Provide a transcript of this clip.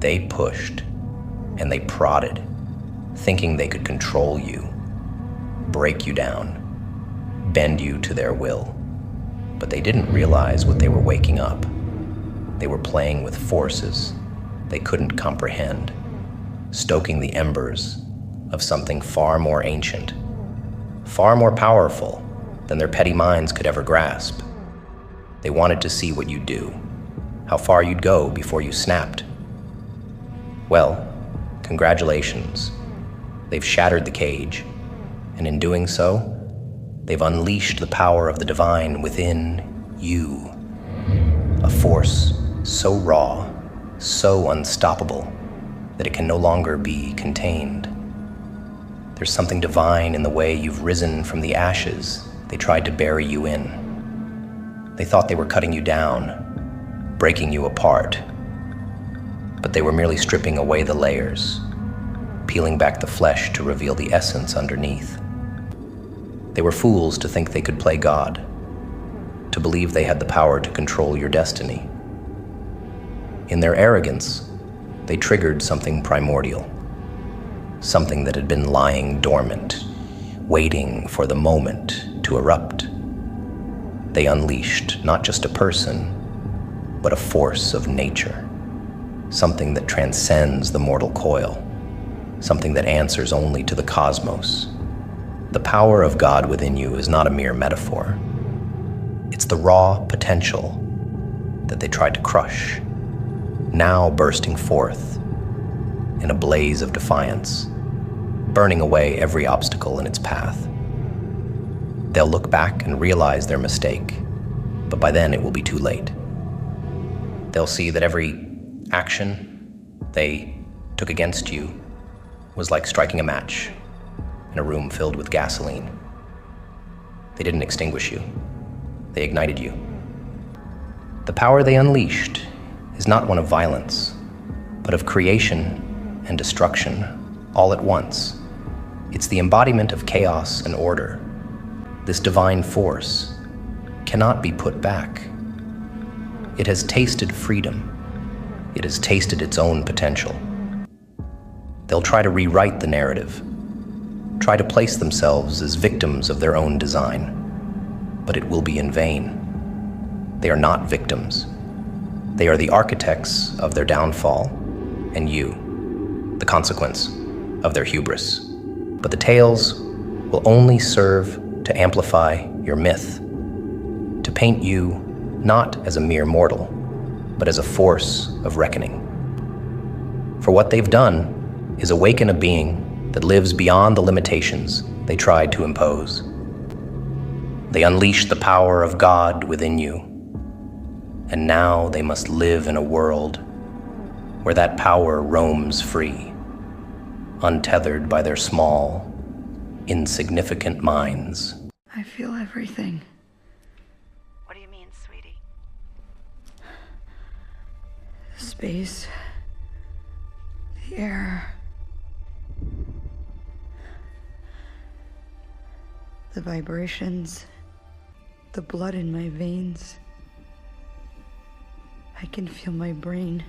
They pushed and they prodded, thinking they could control you, break you down, bend you to their will. But they didn't realize what they were waking up. They were playing with forces they couldn't comprehend, stoking the embers of something far more ancient, far more powerful than their petty minds could ever grasp. They wanted to see what you'd do, how far you'd go before you snapped. Well, congratulations. They've shattered the cage, and in doing so, they've unleashed the power of the divine within you. A force so raw, so unstoppable, that it can no longer be contained. There's something divine in the way you've risen from the ashes they tried to bury you in. They thought they were cutting you down, breaking you apart, but they were merely stripping away the layers, peeling back the flesh to reveal the essence underneath. They were fools to think they could play God, to believe they had the power to control your destiny. In their arrogance, they triggered something primordial, something that had been lying dormant, waiting for the moment to erupt. They unleashed not just a person, but a force of nature, something that transcends the mortal coil, something that answers only to the cosmos. The power of God within you is not a mere metaphor. It's the raw potential that they tried to crush, now bursting forth in a blaze of defiance, burning away every obstacle in its path. They'll look back and realize their mistake, but by then it will be too late. They'll see that every action they took against you was like striking a match in a room filled with gasoline. They didn't extinguish you, they ignited you. The power they unleashed is not one of violence, but of creation and destruction all at once. It's the embodiment of chaos and order. This divine force cannot be put back. It has tasted freedom. It has tasted its own potential. They'll try to rewrite the narrative, try to place themselves as victims of their own design, but it will be in vain. They are not victims. They are the architects of their downfall, and you, the consequence of their hubris. But the tales will only serve to amplify your myth, to paint you not as a mere mortal, but as a force of reckoning. For what they've done is awaken a being that lives beyond the limitations they tried to impose. They unleashed the power of God within you, and now they must live in a world where that power roams free, untethered by their small, insignificant minds. I feel everything. What do you mean, sweetie? Space. The air. The vibrations. The blood in my veins. I can feel my brain